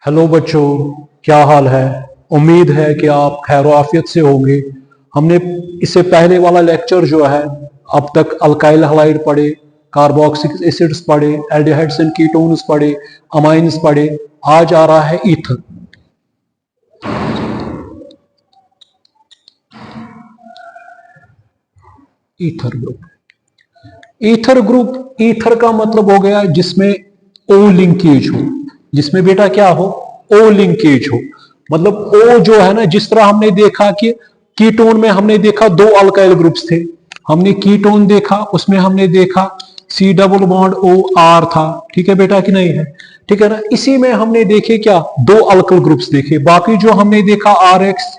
Hello बच्चों, क्या हाल है। उम्मीद है कि आप खैर आफियत से होंगे। हमने इससे पहले वाला लेक्चर जो है अब तक अल्काइल हलाइड पढ़े, कार्बोक्सिलिक एसिड्स पढ़े, एल्डिहाइड्स एंड कीटोन्स पढ़े, अमाइंस पढ़े। आज आ रहा है ether. Ether group. Ether group, ether का मतलब हो गया जिसमें ओ लिंकेज हो, जिसमें बेटा क्या हो, ओ लिंकेज हो। मतलब ओ जो है ना, जिस तरह हमने देखा कि कीटोन में हमने देखा दो अल्काइल ग्रुप्स थे। हमने कीटोन देखा, उसमें हमने देखा C double bond O R था। ठीक है बेटा कि नहीं है? ठीक है ना। इसी में हमने देखे क्या, दो अल्काइल ग्रुप्स देखे। बाकी जो हमने देखा आर एक्स,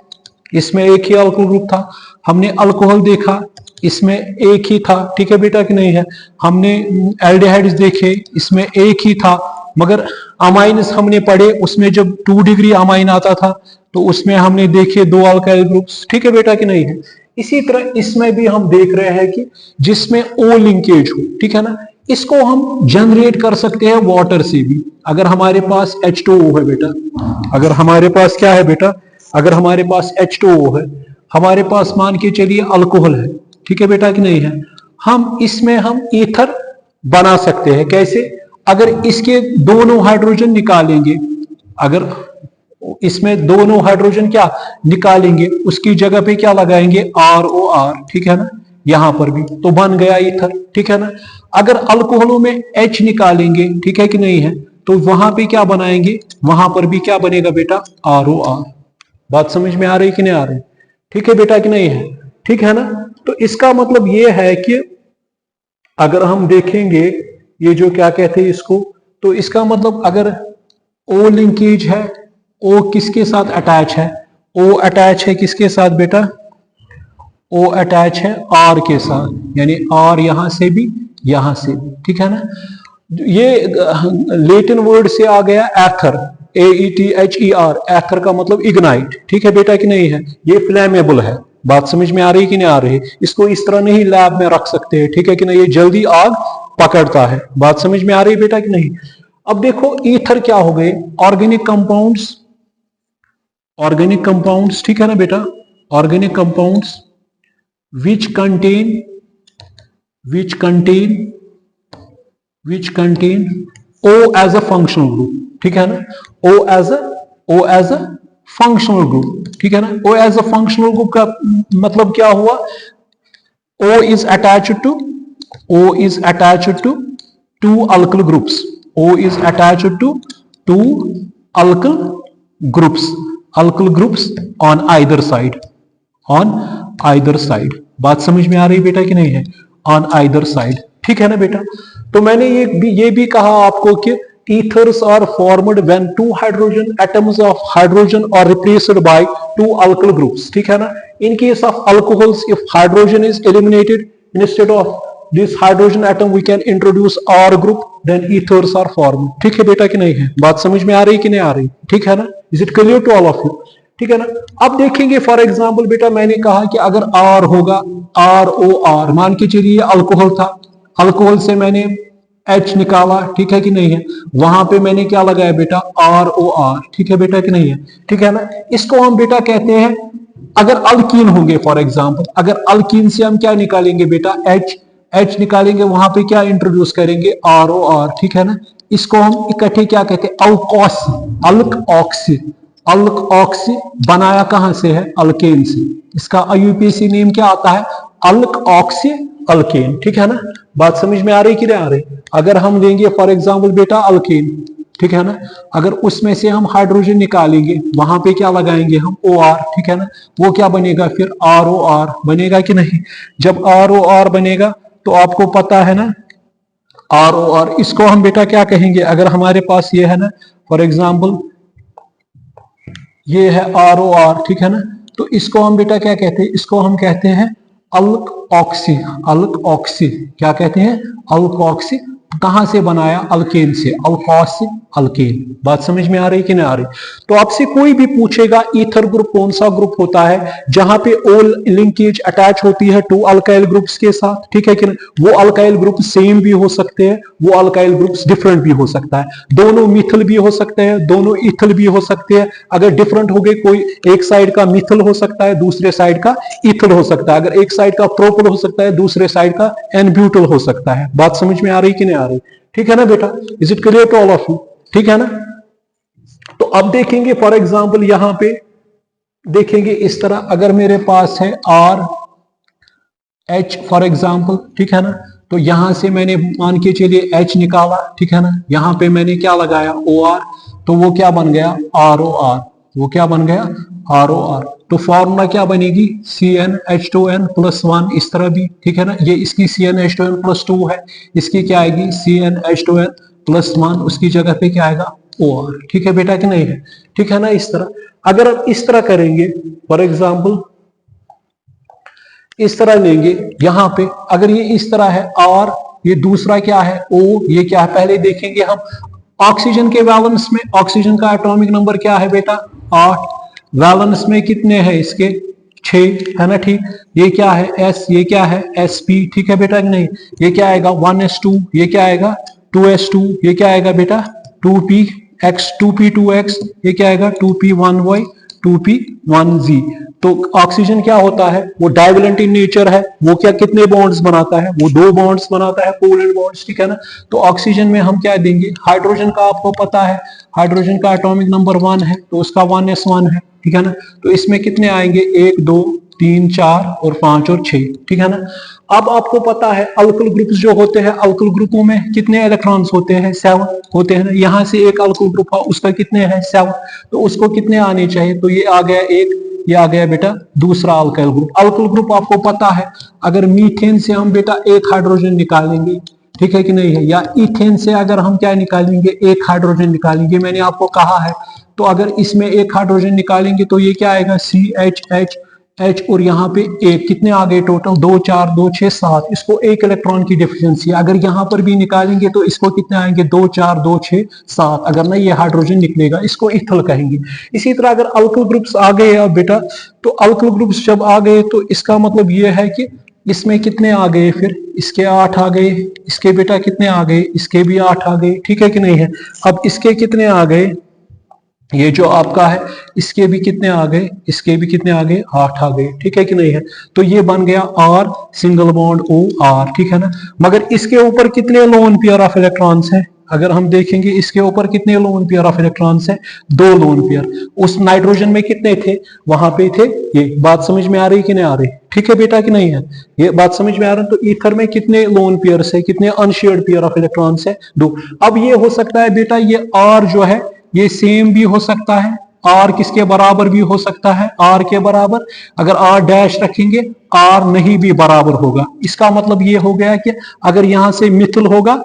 इसमें एक ही अल्कोहल ग्रुप था। हमने अल्कोहल देखा, इसमें एक ही था। ठीक है बेटा कि नहीं है? हमने एल्डिहाइड्स देखे, इसमें एक ही था। मगर अमाइन्स हमने पढ़े, उसमें जब 2 डिग्री अमाइन आता था तो उसमें हमने देखे दो अल्काइल ग्रुप्स। ठीक है बेटा कि नहीं है? इसी तरह इसमें भी हम देख रहे हैं कि जिसमें ओ लिंकेज हो। ठीक है ना। इसको हम जनरेट कर सकते हैं वाटर से भी। अगर हमारे पास H2O है बेटा, अगर हमारे पास क्या है बेटा, अगर हमारे पास H2O है, हमारे पास मान के चलिए अल्कोहल है। ठीक है बेटा कि नहीं है? हम इसमें हम ईथर बना सकते हैं। कैसे? अगर इसके दोनों हाइड्रोजन निकालेंगे, अगर इसमें दोनों हाइड्रोजन क्या निकालेंगे, उसकी जगह पे क्या लगाएंगे, ROR। ठीक है ना। यहां पर भी तो बन गया ईथर। ठीक है ना। अगर अल्कोहलों में H निकालेंगे, ठीक है कि नहीं है, तो वहां पे क्या बनाएंगे, वहां पर भी क्या बनेगा बेटा, ROR। बात समझ में आ रही कि नहीं आ रही? ठीक है बेटा कि नहीं है? ठीक है ना। तो इसका मतलब ये है कि अगर हम देखेंगे ये जो क्या कहते हैं इसको, तो इसका मतलब अगर ओ लिंकेज है, ओ किसके साथ अटैच है, ओ अटैच है किसके साथ बेटा, ओ अटैच है आर के साथ, यानी आर यहां से भी यहां से भी। ठीक है ना। ये लेटिन वर्ड से आ गया एथर, AETHER। एथर का मतलब इग्नाइट। ठीक है बेटा कि नहीं है? ये फ्लेमेबल है। बात समझ में आ रही कि नहीं आ रही? इसको इस तरह नहीं लैब में रख सकते हैं। ठीक है कि नहीं? ये जल्दी आग पकड़ता है। बात समझ में आ रही बेटा कि नहीं? अब देखो ईथर क्या हो गए, ऑर्गेनिक कंपाउंड्स। ऑर्गेनिक कंपाउंड्स, ठीक है ना बेटा, organic compounds which contain which contain which contain O as a functional group। ठीक है ना। O as a functional group। ठीक है ना। O as a functional group का मतलब क्या हुआ, O is attached to two alkyl groups। O is attached to two alkyl groups on either side। On either side. बात समझ में आ रही बेटा कि नहीं है? On either side. ठीक है ना बेटा। तो मैंने ये भी कहा आपको कि ethers are formed when two hydrogen atoms of hydrogen are replaced by two alkyl groups। ठीक है ना। In case of alcohols, if hydrogen is eliminated, instead of this hydrogen atom we can introduce R group, then ethers are formed। ठीक है बेटा कि नहीं है? बात समझ में आ रही कि नहीं आ रही? ठीक है ना। Is it clear to all of you? ठीक है ना। अब देखेंगे फॉर एग्जांपल बेटा, मैंने कहा कि अगर R होगा, ROR, मान के चलिए अल्कोहल था, अल्कोहल से मैंने H निकाला। ठीक है कि नहीं है? वहां पे मैंने क्या लगाया बेटा, ROR। ठीक है बेटा कि नहीं है? ठीक है ना। इसको हम बेटा कहते हैं, अगर अल्कीन होंगे फॉर एग्जांपल, अगर अल्कीन से हम क्या निकालेंगे बेटा, H निकालेंगे, वहां पे क्या इंट्रोड्यूस करेंगे, ROR। ठीक है ना। इसको हम इकट्ठे क्या कहते हैं, अल्क ऑक्सी बनाया कहां से है, अल्केन से। इसका IUPAC नेम क्या आता है, अल्क ऑक्सी अल्केन। ठीक है ना। बात समझ में आ रही कि नहीं आ रही? अगर हम लेंगे फॉर एग्जांपल बेटा अल्केन, ठीक है ना, अगर उसमें से हम हाइड्रोजन निकालेंगे, वहां पे क्या लगाएंगे हम, OR। ठीक है ना। वो क्या बनेगा फिर, ROR बनेगा कि नहीं? जब ROR बनेगा तो आपको पता है ना, ROR, इसको हम बेटा क्या कहेंगे, अगर हमारे पास ये है ना, फॉर एग्जाम्पल ये है ROR। ठीक है ना। तो इसको हम बेटा क्या कहते हैं, इसको हम कहते हैं अल्क ऑक्सी। क्या कहते हैं, अल्क ऑक्सी कहां से बनाया? अल्केन से, अल्कोहल से अल्केन। बात समझ में आ रही कि नहीं आ रही? तो आपसे कोई भी पूछेगा ईथर ग्रुप कौन सा ग्रुप होता है जहां पे ओ लिंकेज अटैच होती है टू अल्काइल ग्रुप्स के साथ, ठीक है कि नहीं? वो अल्काइल ग्रुप सेम भी हो सकते हैं, वो अल्काइल ग्रुप्स डिफरेंट भी हो सकता है, दोनों मिथल भी हो सकते हैं, दोनों ईथल भी हो सकते हैं। अगर डिफरेंट हो गए, कोई एक साइड का मिथल हो सकता है, दूसरे साइड का ईथल हो सकता है, अगर एक साइड का प्रोपल हो सकता है, दूसरे साइड का एन-ब्यूटल हो सकता है। बात समझ में आ रही कि नहीं आ रही? ठीक है ना बेटा? Is it clear to all of you? ठीक है ना? तो अब देखेंगे फॉर एग्जांपल, यहां पे देखेंगे इस तरह, अगर मेरे पास है आर एच फॉर एग्जांपल, ठीक है ना? तो यहां से मैंने मान के चलिए एच निकाला, ठीक है ना? यहां पे मैंने क्या लगाया? ओ आर, तो वो क्या बन गया? R O R. वो क्या बन गया? R O R. तो फॉर्मूला क्या बनेगी? CnH2n प्लस 1, इस तरह भी, ठीक है ना? ये इसकी CnH2n प्लस 2 है, इसकी क्या आएगी? CnH2n प्लस 1, उसकी जगह पे क्या आएगा? OR। ठीक है बेटा कि नहीं है? ठीक है ना? इस तरह अगर आप इस तरह करेंगे, फॉर एग्जाम्पल इस तरह लेंगे, यहां पे अगर ये इस तरह है R, ये दूसरा क्या है? O, ये क्या है? पहले देखेंगे हम ऑक्सीजन के वैलेंस में, ऑक्सीजन का एटॉमिक नंबर क्या है बेटा? 8। वैलेंस में कितने हैं इसके? 6 है ना? ठीक। ये क्या है? S, ये क्या है? Sp। ठीक है बेटा कि नहीं? ये क्या आएगा? 1s2, ये क्या आएगा? 2s2, ये क्या आएगा बेटा? 2px, 2p2x, ये क्या आएगा? 2p1y, 2p1z। तो ऑक्सीजन क्या होता है? वो डाइवेलेंट इन नेचर है। वो क्या कितने बॉन्ड्स बनाता है? वो 2 बॉन्ड्स बनाता है, कोवैलेंट बॉन्ड्स, ठीक है ना? तो ऑक्सीजन में हम क्या देंगे? हाइड्रोजन का आपको पता है, हाइड्रोजन का एटॉमिक नंबर 1 है, तो उसका 1s1 है, ठीक है ना? तो इसमें कितने आएंगे? 1 2 3 4 और 5 और 6, ठीक है ना? अब आपको पता है अल्किल ग्रुप्स जो होते हैं, अल्किल ग्रुपों में कितने इलेक्ट्रॉन्स होते हैं? 7 होते हैं ना? यहां से एक अल्किल ग्रुप है, उसका कितने हैं? 7। तो उसको कितने आने चाहिए? तो ये आ गया 1, ये आ गया बेटा दूसरा अल्काइल ग्रुप। अल्काइल ग्रुप आपको पता है, अगर मीथेन से हम बेटा एक हाइड्रोजन निकालेंगे, ठीक है कि नहीं है? या इथेन से अगर हम क्या निकालेंगे? एक हाइड्रोजन निकालेंगे, मैंने आपको कहा है। तो अगर इसमें एक हाइड्रोजन निकालेंगे तो ये क्या आएगा? CH H, और यहाँ पे एक, कितने आ गए टोटल? 2 4 2 6 7। इसको एक इलेक्ट्रॉन की डिफिशियंसी। अगर यहाँ पर भी निकालेंगे तो इसको कितने आएंगे? 2 4 2 6 7। अगर नहीं ये हाइड्रोजन निकलेगा, इसको इथल कहेंगे। इसी तरह अगर अल्किल ग्रुप्स आ गए अब बेटा, तो अल्किल ग्रुप्स जब आ गए तो इसका मतलब ये है कि इसमें कितने आ गए? फिर इसके 8 आ गए, इसके बेटा कितने आ गए? इसके भी 8 आ गए, ठीक है कि नहीं है? अब इसके कितने आ गए? ये जो आपका है इसके भी कितने आ गए? इसके भी कितने आ गए? 8 आ गए, ठीक है कि नहीं है? तो ये बन गया R single bond O R, ठीक है ना? मगर इसके ऊपर कितने लोन पेयर ऑफ इलेक्ट्रॉन्स हैं? अगर हम देखेंगे इसके ऊपर कितने लोन पेयर ऑफ इलेक्ट्रॉन्स हैं? 2 लोन पेयर। उस नाइट्रोजन में कितने थे? वहां पे थे ये। बात समझ में आ रही कि नहीं आ रही? ठीक है बेटा कि नहीं है? ये बात समझ में आ रहा है? तो ईथर में कितने लोन पेयर्स है? कितने अनशेयर्ड पेयर ऑफ इलेक्ट्रॉन्स है? 2। अब ये हो सकता है बेटा, ये R जो है ये सेम भी हो सकता है, R किसके बराबर भी हो सकता है? R के बराबर। अगर R डैश रखेंगे, R नहीं भी बराबर होगा। इसका मतलब ये हो गया कि अगर यहां से मिथल होगा,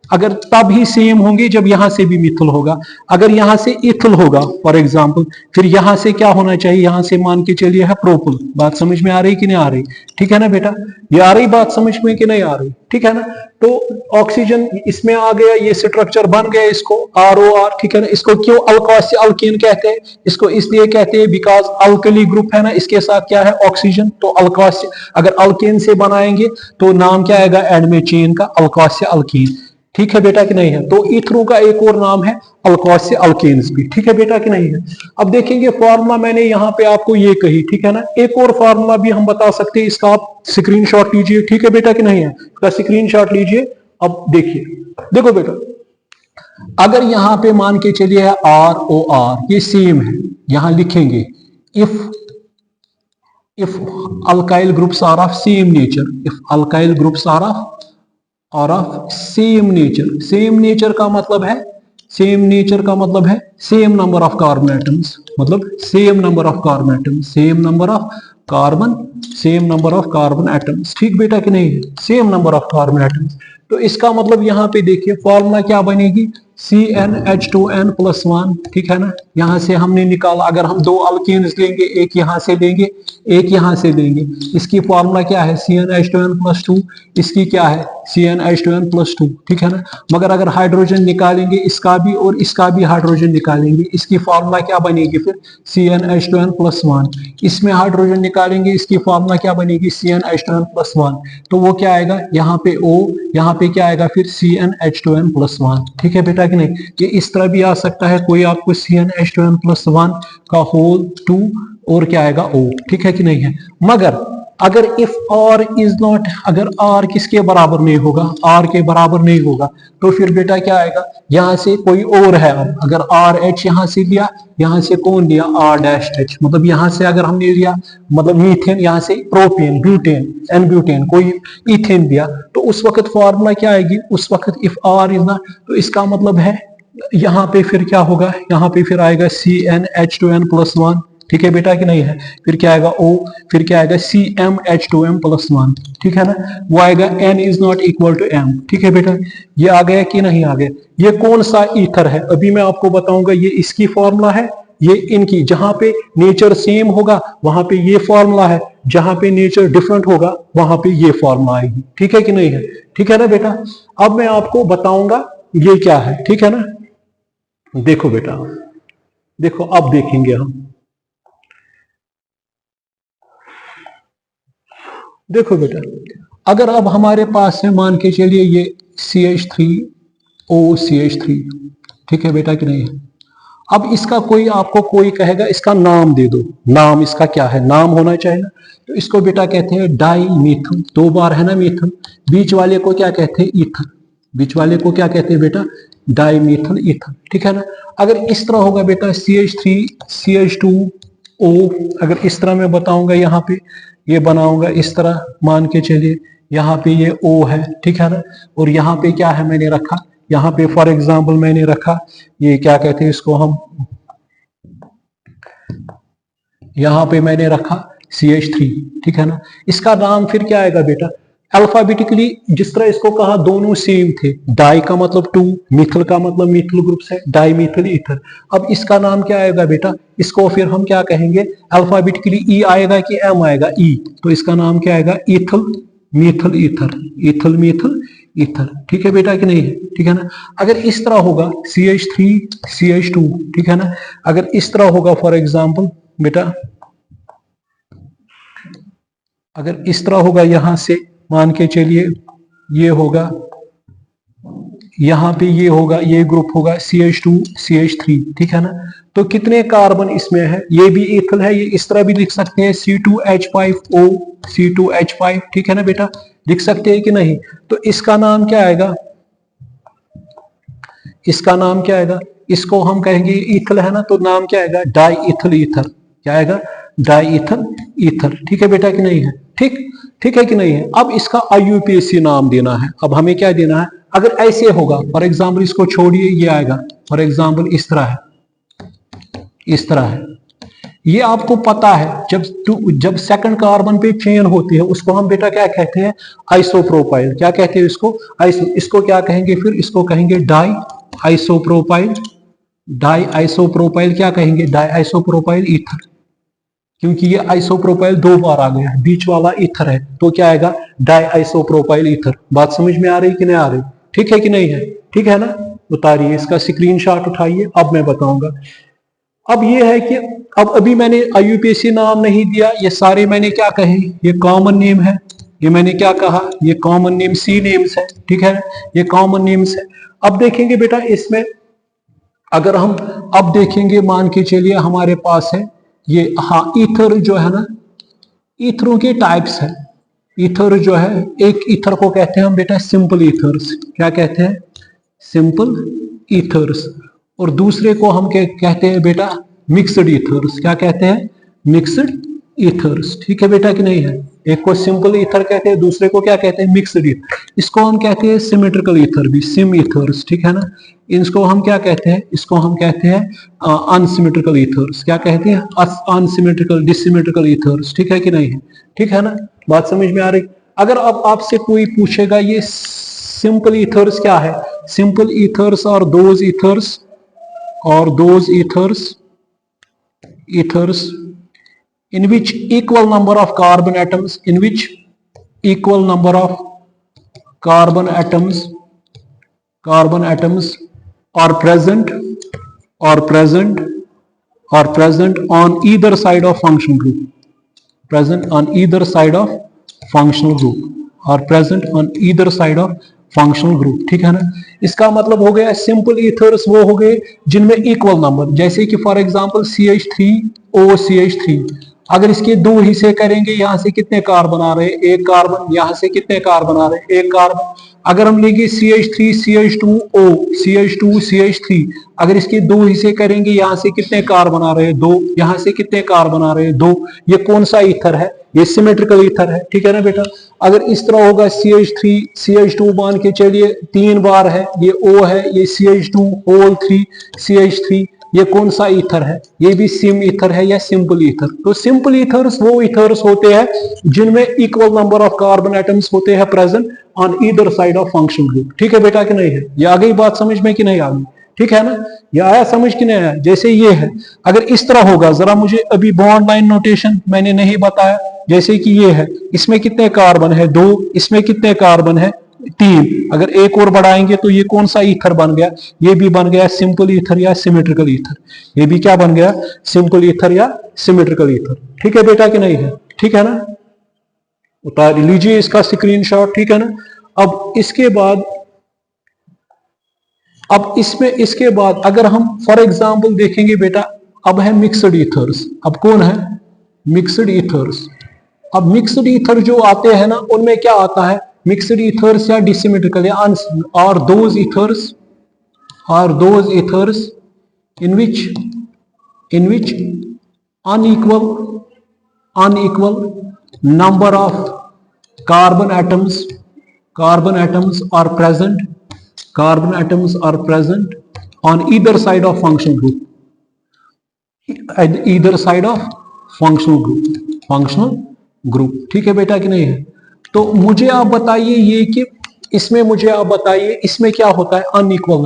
अगर तब ही सेम होंगे जब यहां से भी मिथल होगा। अगर यहां से इथल होगा फॉर एग्जांपल, फिर यहां से क्या होना चाहिए? यहां से मान के चलिए है प्रोपल। बात समझ में आ रही कि नहीं आ रही? ठीक है ना बेटा? ये आ रही बात समझ में कि नहीं आ रही? ठीक है ना? तो ऑक्सीजन इसमें आ गया, ये स्ट्रक्चर बन गया, इसको ROR, ठीक है ना? इसको क्यों अल्कोहल अल्केन कहते हैं? इसको इसलिए कहते हैं बिकॉज अल्कली ग्रुप है ना, इसके साथ क्या है? ऑक्सीजन। तो अल्कोहल अगर अल्केन से बनाएंगे तो नाम क्या आएगा एंड में? चेन का अल्कोहल अल्कीन। ठीक है बेटा कि नहीं है? तो ईथरों का एक और नाम है अल्कोहल अल्केन्स भी। ठीक है बेटा कि नहीं है? अब देखेंगे फॉर्मूला मैंने यहां पे आपको ये कही, ठीक है ना? एक और फॉर्मूला भी हम बता सकते हैं, इसका आप स्क्रीनशॉट लीजिए, ठीक है बेटा कि नहीं है? इसका स्क्रीनशॉट लीजिए। अब देखिए, देखो बेटा, अगर यहां पे मान के चलिए ROR, ये सेम है, यहां लिखेंगे if alkyl groups are of same nature, if alkyl groups are of same nature, same nature का मतलब है, सेम नेचर का मतलब है same number of carbon atoms, मतलब same number of carbon atoms, same number of carbon atoms. ठीक बेटा कि नहीं है? Same number of carbon atoms. तो इसका मतलब यहां पे देखिए फॉर्मूला क्या बनेगी? CnH2n+1, ठीक है ना। यहां से हमने निकाला, अगर हम दो अल्केन्स लेंगे, एक यहां से लेंगे, एक यहां से लेंगे, इसकी फॉर्मूला क्या है CnH2n+2, इसकी क्या है CnH2n+2, ठीक है ना। मगर अगर हाइड्रोजन निकालेंगे इसका भी और इसका भी हाइड्रोजन निकालेंगे, इसकी फॉर्मूला क्या बनेगी फिर CnH2n+1, इसमें हाइड्रोजन निकालेंगे, इसकी फॉर्मूला क्या बनेगी CnH2n+1, तो वो क्या आएगा यहाँ पे O, यहाँ पे क्या आएगा फिर CnH2n+1, ठीक है बेटा कि नहीं। ये इस तरह भी आ सकता है, कोई आपको CnH2n+1 का होल 2 और क्या आएगा O, ठीक है कि नहीं है। मगर अगर इफ R इज नॉट, अगर R किसके बराबर नहीं होगा, R के बराबर नहीं होगा, तो फिर बेटा क्या आएगा, यहां से कोई और है। अब अगर RH यहां से लिया, यहां से कौन लिया R-H, मतलब यहां से अगर हमने लिया मतलब मीथेन, यहां से प्रोपेन, ब्यूटेन, एन ब्यूटेन, कोई इथेन लिया, तो उस वक्त फॉर्मूला क्या आएगी, उस वक्त इफ R इज नॉट, तो इसका मतलब है यहाँ पे फिर क्या होगा, यहाँ पे फिर आएगा CnH2n+1, ठीक है बेटा कि नहीं है। फिर क्या आएगा O, फिर क्या आएगा CmH2m+1, ठीक है ना। वो आएगा N is not equal to M, ठीक है बेटा। ये आ गया कि नहीं आ गया। ये कौन सा ईथर है अभी मैं आपको बताऊंगा, ये इसकी फॉर्मूला है, ये इनकी। जहां पे नेचर सेम होगा वहां पे ये फॉर्मूला है, जहां पे नेचर डिफरेंट होगा वहां पे ये फॉर्मूला आएगी, ठीक है कि नहीं है। ठीक है ना बेटा। अब मैं आपको बताऊंगा ये क्या है, ठीक है ना। देखो बेटा, देखो अब देखेंगे हम, देखो बेटा, अगर अब हमारे पास है, मान के चलिए ये CH3OCH3, ठीक है बेटा कि नहीं है। अब इसका कोई आपको कोई कहेगा इसका नाम दे दो, नाम इसका क्या है, नाम होना चाहिए ना। तो इसको बेटा कहते हैं डाई मीथल, 2 बार है ना मीथल, बीच वाले को क्या कहते हैं ईथर, बीच वाले को क्या कहते हैं बेटा डाई मीथल ईथर, ठीक है ना। अगर इस तरह होगा बेटा CH3CH2O, अगर इस तरह मैं बताऊंगा, यहाँ पे ये बनाऊंगा इस तरह, मान के चलिए यहाँ पे ये O है, ठीक है ना। और यहाँ पे क्या है मैंने रखा, यहाँ पे फॉर एग्जांपल मैंने रखा, ये क्या कहते हैं इसको हम, यहाँ पे मैंने रखा CH3, ठीक है ना। इसका नाम फिर क्या आएगा बेटा, अल्फाबेटिकली जिस तरह इसको कहा दोनों सेम थे, डाई का मतलब 2, मिथल का मतलब मिथल ग्रुप से, डाई मिथल ईथर। अब इसका नाम क्या आएगा बेटा, इसको फिर हम क्या कहेंगे, अल्फाबेटिकली E आएगा कि M आएगा, E, तो इसका नाम क्या आएगा इथल मिथल ईथर, इथल मिथल ईथर, ठीक है बेटा कि नहीं है। ठीक है ना। अगर इस तरह होगा CH3CH2, ठीक है ना। अगर इस तरह होगा फॉर एग्जांपल बेटा, अगर इस तरह होगा, यहां से मान के चलिए ये होगा, यहां पे ये होगा, ये ग्रुप होगा CH2CH3, ठीक है ना। तो कितने कार्बन इसमें है, ये भी इथल है, ये इस तरह भी लिख सकते हैं C2H5O, C2H5, ठीक है ना बेटा, लिख सकते हैं कि नहीं। तो इसका नाम क्या आएगा, इसका नाम क्या आएगा, इसको हम कहेंगे इथल है ना, तो नाम क्या आएगा डाई इथल ईथर, क्या आएगा डाई इथल ईथर, ठीक है बेटा कि नहीं है। ठीक ठीक है कि नहीं है। अब इसका IUPAC नाम देना है। अब हमें क्या देना है, अगर ऐसे होगा फॉर एग्जांपल, इसको छोड़िए, ये आएगा फॉर एग्जांपल इस तरह है, इस तरह है, ये आपको पता है। जब सेकंड कार्बन पे चेन होती है उसको हम बेटा क्या कहते हैं आइसोप्रोपाइल, क्या कहते हैं इसको इसको क्या कहेंगे फिर, इसको कहेंगे डाई आइसोप्रोपाइल, डाई आइसोप्रोपाइल क्या कहेंगे डाई आइसोप्रोपाइल ईथर, क्योंकि ये आइसोप्रोपाइल 2 बार आ गया है, बीच वाला ईथर है, तो क्या आएगा डाई आइसोप्रोपाइल ईथर। बात समझ में आ रही कि नहीं आ रही, ठीक है कि नहीं है। ठीक है ना। उतारिए इसका स्क्रीनशॉट उठाइए, अब मैं बताऊंगा। अब ये है कि अब अभी मैंने IUPAC नाम नहीं दिया, ये सारे मैंने क्या कहे, ये कॉमन नेम है, ये मैंने क्या कहा, ये कॉमन नेम C नेम्स है, ठीक है, ये कॉमन नेम्स है। अब देखेंगे बेटा इसमें, अगर हम अब देखेंगे, मान के चलिए हमारे पास है ये, हाँ ईथर जो है ना, ईथरों के टाइप्स है। ईथर जो है, एक ईथर को कहते हैं हम बेटा सिंपल ईथर्स, क्या कहते हैं सिंपल ईथर्स, और दूसरे को हम कहते हैं बेटा मिक्सड ईथर्स, क्या कहते हैं मिक्सड ईथर्स, ठीक है बेटा कि नहीं है। एक को सिंपल ईथर कहते हैं, दूसरे को क्या कहते हैं मिक्सड ईथर। इसको हम कहते हैं सिमेट्रिकल ईथर भी, सिम ईथर्स, ठीक है ना। इसको हम क्या कहते हैं, इसको हम कहते हैं अनसिमेट्रिकल ईथर्स, क्या कहते हैं अनसिमेट्रिकल डिसिमेट्रिकल ईथर्स, ठीक है कि नहीं है। ठीक है ना। बात समझ में आ रही। अगर अब आपसे कोई पूछेगा ये सिंपल ईथर्स क्या है, simple ethers are those ethers in which equal number of carbon atoms are present on either side of functional group, ठीक है ना। इसका मतलब हो गया सिंपल ईथर्स वो हो गए जिनमें इक्वल नंबर, जैसे कि फॉर एग्जांपल CH3OCH3, अगर इसके दो हिस्से करेंगे यहां से कितने कार्बन आ रहे हैं, एक कार्बन, यहां से कितने कार्बन आ रहे हैं, एक कार्बन। अगर हम लेंगे CH3CH2O CH2CH3, अगर इसके दो हिस्से करेंगे यहां से कितने कार्बन आ रहे हैं, दो, यहां से कितने कार्बन आ रहे हैं, दो। ये कौन सा ईथर है, ये सिमेट्रिकल ईथर है, ठीक है ना बेटा। अगर इस तरह होगा CH3CH2 मान के चलिए 3 बार है, ये O है, ये CH2 होल 3 CH3, ये कौन सा ईथर है, ये भी सिम ईथर है या सिंपल ईथर। तो सिंपल ईथर्स वो ईथर्स होते हैं जिनमें equal number of carbon atoms होते हैं present on either side of functional group, ठीक है बेटा कि नहीं है। ये आ गई बात समझ में कि नहीं आ गई, ठीक है ना, ये आया समझ कि नहीं आया। जैसे ये है, अगर इस तरह होगा, जरा मुझे अभी बॉन्ड लाइन नोटेशन मैंने नहीं बताया, जैसे कि ये है, इसमें कितने कार्बन है, 2, इसमें कितने कार्बन है, 3, अगर एक और बढ़ाएंगे तो ये कौन सा ईथर बन गया, ये भी बन गया सिंपल ईथर या सिमेट्रिकल ईथर, ये भी क्या बन गया, सिंपल ईथर या सिमेट्रिकल ईथर, ठीक है बेटा कि नहीं है, ठीक है ना। उतार लीजिए इसका स्क्रीनशॉट, ठीक है ना। अब इसके बाद अगर हम फॉर एग्जांपल देखेंगे बेटा, अब है मिक्सड ईथर्स, अब कौन है, मिक्सड ईथर्स। अब मिक्सड ईथर जो आते हैं ना, उनमें क्या आता है, मिक्सड ईथर्स या डिसिमेट्रिकल या are those ethers in which unequal number of carbon atoms are present on either side of functional group, ठीक है बेटा कि नहीं है। तो मुझे आप बताइए ये कि इसमें क्या होता है, अनइक्वल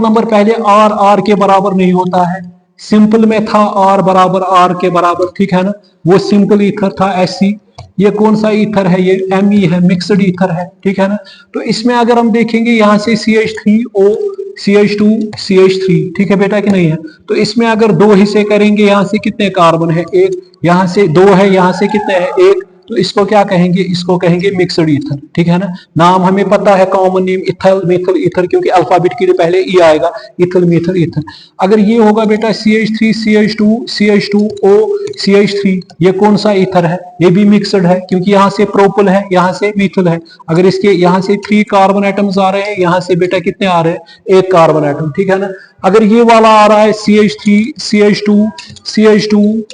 नंबर पहले आर के बराबर नहीं होता है, सिंपल में था आर बराबर आर के बराबर, ठीक है ना, वो सिंपल ईथर था SC। ये कौन सा ईथर है, ये Me है, मिक्सड ईथर है, ठीक है ना। तो इसमें अगर हम देखेंगे यहां से CH3O CH2 CH3, ठीक है बेटा कि नहीं है। तो इसमें अगर दो हिस्से करेंगे यहां से कितने कार्बन है, एक, यहां से 2 है, यहां से कितने है, एक, तो इसको क्या कहेंगे, इसको कहेंगे मिक्सड ईथर, ठीक है ना। नाम हमें पता है, common name ethyl methyl ether, क्योंकि अल्फाबेट के लिए पहले ई आएगा, इथल मेथल ईथर। अगर ये होगा बेटा CH3 CH2 CH2O CH3, ये कौन सा ईथर है, ये भी मिक्सड है, क्योंकि यहाँ से प्रोपल है, यहाँ से मिथल है। अगर इसके यहाँ से 3 कार्बन एटम्स आ रहे हैं, यहाँ से बेटा कितने आ रहे हैं, 1 कार्बन एटम, ठीक है ना। अगर ये वाला आ रहा है CH3 CH2 CH2O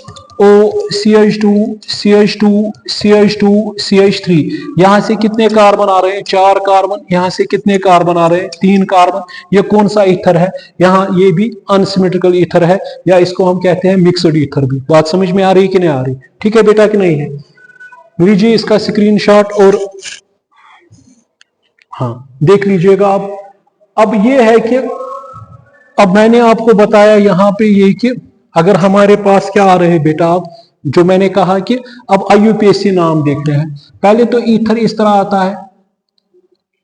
CH2 CH2 CH2 CH3, यहां से कितने कार्बन आ रहे हैं, 4 कार्बन, यहां से कितने कार्बन आ रहे हैं, 3 कार्बन। ये कौन सा ईथर है, यहाँ ये भी अनसिमेट्रिकल ईथर है, या इसको हम कहते हैं मिक्सड ईथर भी। बात समझ में आ रही कि नहीं आ रही, ठीक है बेटा कि नहीं है। लीजिए इसका स्क्रीनशॉट और हाँ देख लीजिएगा आप। अब ये है कि अब मैंने आपको बताया यहाँ पे ये कि अगर हमारे पास क्या आ रहे हैं बेटा, आप जो मैंने कहा कि अब IUPAC नाम देख रहे हैं। पहले तो ईथर इस तरह आता है,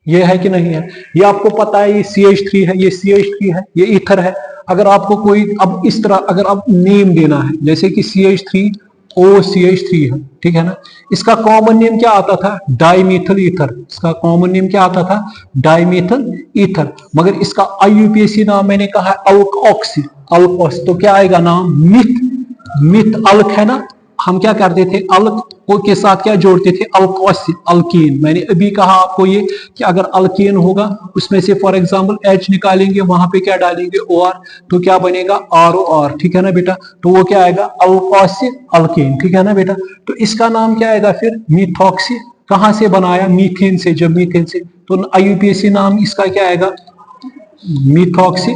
ये है कि नहीं है, ये आपको पता है, ये CH3 है, ये CH3 है, ये ईथर है। अगर आपको कोई अब इस तरह अगर आप नेम देना है, जैसे कि CH3OCH3 है, ठीक है ना, इसका कॉमन नेम क्या आता था, डाइमीथल ईथर, इसका कॉमन नेम क्या आता था, डाइमीथल ईथर। मगर इसका IUPAC नाम मैंने कहा अल्कोक्सी, तो क्या आएगा नाम, मिथ अल्क है ना, हम क्या करते थे, अल्क के साथ क्या जोड़ते थे, अल्कीन। मैंने अभी कहा आपको ये कि अगर अल्कीन होगा, उसमें से फॉर एग्जांपल H निकालेंगे, वहां पे क्या डालेंगे, OR, तो क्या बनेगा, ROR, ठीक है ना बेटा। तो वो क्या आएगा, अल्कीन, ठीक है ना बेटा। तो इसका नाम क्या आएगा फिर, मिथॉक्सी। कहां से बनाया, मीथेन से, जब मीथेन से, तो IUPAC नाम इसका क्या आएगा, मिथॉक्सी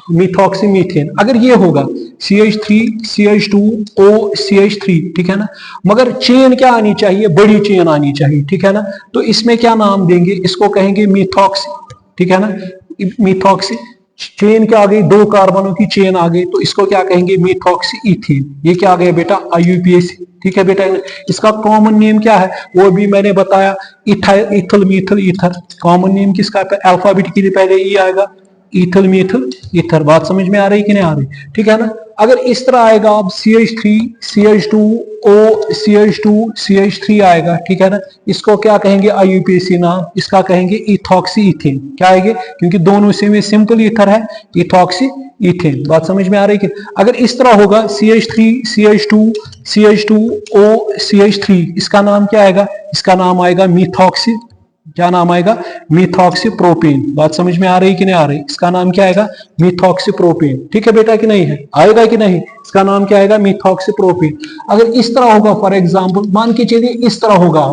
मिथॉक्सी मीथेन। अगर ये होगा CH3 CH2 O CH3, ठीक है ना, मगर चेन क्या आनी चाहिए, बड़ी चेन आनी चाहिए, ठीक है ना, तो इसमें क्या नाम देंगे, इसको कहेंगे मिथॉक्सी, ठीक है ना, मिथॉक्सी। चेन क्या आ गई, 2 कार्बनों की चेन आ गई, तो इसको क्या कहेंगे, मिथॉक्सी इथेन। ये क्या आ गया बेटा, IUPAC, ठीक है बेटा। इसका कॉमन नेम क्या है वो भी मैंने बताया, इथल मीथल ईथर। कॉमन नेम किसका, अल्फाबेटिकली पहले ई आएगा, इथल मीथल ईथर। बात समझ में आ रही कि नहीं आ रही, ठीक है ना। अगर इस तरह आएगा अब CH3 CH2 O CH2 CH3 आएगा, ठीक है ना, इसको क्या कहेंगे, IUPAC नाम, इसका कहेंगे इथॉक्सी इथेन। क्या आएंगे, क्योंकि दोनों से में सिंपल ईथर है, इथॉक्सी इथेन। बात समझ में आ रही है कि अगर इस तरह होगा CH3 CH2 CH2 O CH3, इसका नाम क्या आएगा, इसका नाम आएगा मिथॉक्सी, क्या नाम आएगा, मिथॉक्सी प्रोपेन। बात समझ में आ रही कि नहीं आ रही, इसका नाम क्या आएगा, मिथॉक्सी प्रोपेन, ठीक है बेटा कि नहीं है, आएगा कि नहीं, इसका नाम क्या आएगा, मिथॉक्सी प्रोपेन। अगर इस तरह होगा, फॉर एग्जांपल मान के चलिए इस तरह होगा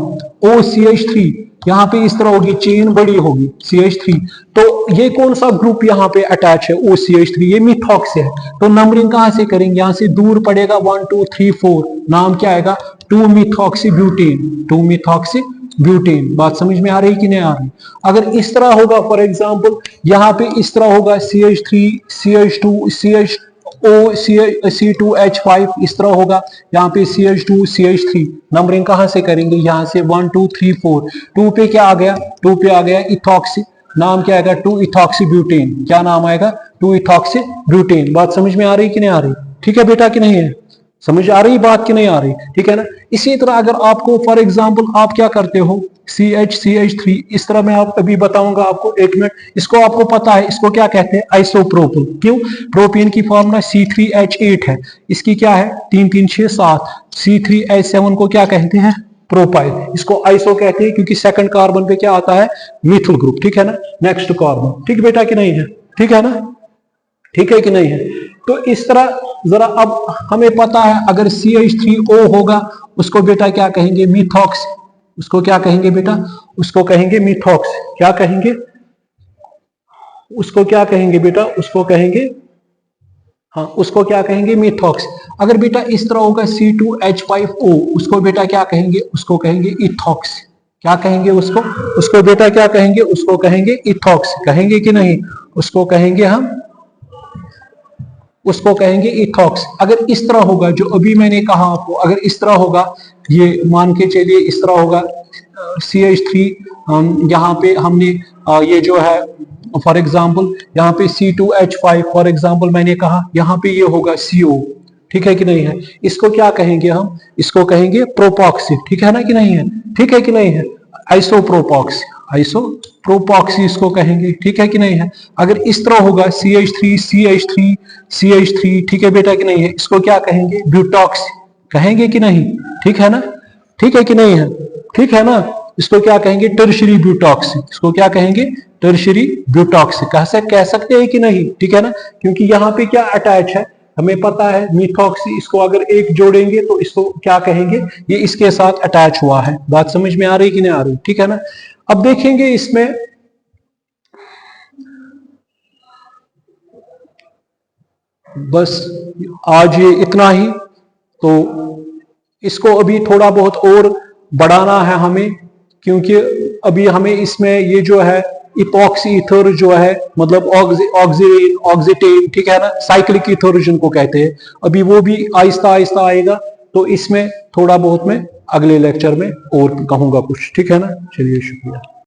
OCH3, यहाँ पे इस तरह होगी, चेन बड़ी होगी CH3, तो ये कौन सा ग्रुप यहाँ पे अटैच है, OCH3, ये मिथॉक्सी है। तो नंबरिंग कहां से करेंगे, यहां से दूर पड़ेगा 1 2 3 4, नाम क्या आएगा, 2 मिथॉक्सी ब्यूटेन, 2 मिथॉक्सी ब्यूटेन। बात समझ में आ रही कि नहीं आ रही। अगर इस तरह होगा, फॉर एग्जांपल यहाँ पे इस तरह होगा CH3 CH2 CHO C2H5, इस तरह होगा, यहाँ पे CH2 CH3, नंबरिंग कहां से करेंगे, यहाँ से 1 2 3 4, 2 पे क्या आ गया, 2 पे आ गया इथॉक्सी, नाम क्या आएगा, 2 इथॉक्सी ब्यूटेन। क्या नाम आएगा, 2 इथॉक्सी ब्यूटेन। बात समझ में आ रही कि नहीं आ रही, ठीक है बेटा कि नहीं है, समझ आ रही बात कि नहीं आ रही, ठीक है ना। इसी तरह अगर आपको फॉर एग्जांपल आप क्या करते हो, CH3, इस तरह मैं आप अभी बताऊंगा आपको, 1 मिनट, इसको आपको पता है, इसको क्या कहते हैं, आइसोप्रोपिल। क्यों, प्रोपेन की फॉर्मूला C3H8 है, इसकी क्या है 3 3 6 7, C3H7 को क्या कहते हैं, प्रोपाइल। इसको आइसो कहते हैं क्योंकि सेकंड कार्बन पे क्या आता है, मिथाइल ग्रुप, ठीक है ना, नेक्स्ट कार्बन, ठीक बेटा कि नहीं है, ठीक है ना, ठीक है कि नहीं है। तो इस तरह जरा अब हमें पता है, अगर CH3O होगा उसको बेटा क्या कहेंगे, मिथॉक्स, उसको क्या कहेंगे बेटा, उसको कहेंगे मिथॉक्स, क्या कहेंगे, उसको क्या कहेंगे बेटा, उसको कहेंगे, हाँ उसको क्या कहेंगे, मिथॉक्स। अगर बेटा इस तरह होगा C2H5O, उसको बेटा क्या कहेंगे, उसको कहेंगे इथॉक्स। क्या कहेंगे उसको, उसको बेटा क्या कहेंगे, उसको कहेंगे इथॉक्स, कहेंगे कि नहीं, उसको कहेंगे हम, उसको कहेंगे इथॉक्स। अगर इस तरह होगा जो अभी मैंने कहा आपको, अगर इस तरह होगा, ये मान के चलिए इस तरह होगा CH3, यहाँ पे हमने ये जो है फॉर एग्जांपल यहाँ पे C2H5 फॉर एग्जांपल मैंने कहा, यहाँ पे ये होगा CO, ठीक है कि नहीं है, इसको क्या कहेंगे हम, इसको कहेंगे प्रोपॉक्सी, ठीक है ना कि नहीं है, ठीक है कि नहीं है, आइसोप्रोपॉक्सी, आइसोप्रोपॉक्सी इसको कहेंगे, ठीक है कि नहीं है। अगर इस तरह होगा CH3 CH3 CH3, ठीक है बेटा कि नहीं है, इसको क्या कहेंगे, ब्यूटॉक्सी, कहेंगे कि नहीं, ठीक है ना, ठीक है कि नहीं है, ठीक है ना। इसको क्या कहेंगे, टर्शरी ब्यूटॉक्सी, इसको क्या कहेंगे, टर्शरी ब्यूटॉक्सी कह सकते हैं कि नहीं, ठीक है ना, क्योंकि यहाँ पे क्या अटैच है हमें पता है, मिथॉक्सी, इसको अगर एक जोड़ेंगे तो इसको क्या कहेंगे, ये इसके साथ अटैच हुआ है। बात समझ में आ रही कि नहीं आ रही, ठीक है ना। अब देखेंगे इसमें बस आज ये इतना ही, तो इसको अभी थोड़ा बहुत और बढ़ाना है हमें, क्योंकि अभी हमें इसमें ये जो है इपॉक्सी ईथर जो है, मतलब ऑक्सीजन ऑक्सीटेन, ठीक है ना, साइक्लिक ईथर जिनको कहते हैं, अभी वो भी आहिस्ता आहिस्ता आएगा, तो इसमें थोड़ा बहुत मैं अगले लेक्चर में और कहूंगा कुछ, ठीक है ना। चलिए शुक्रिया।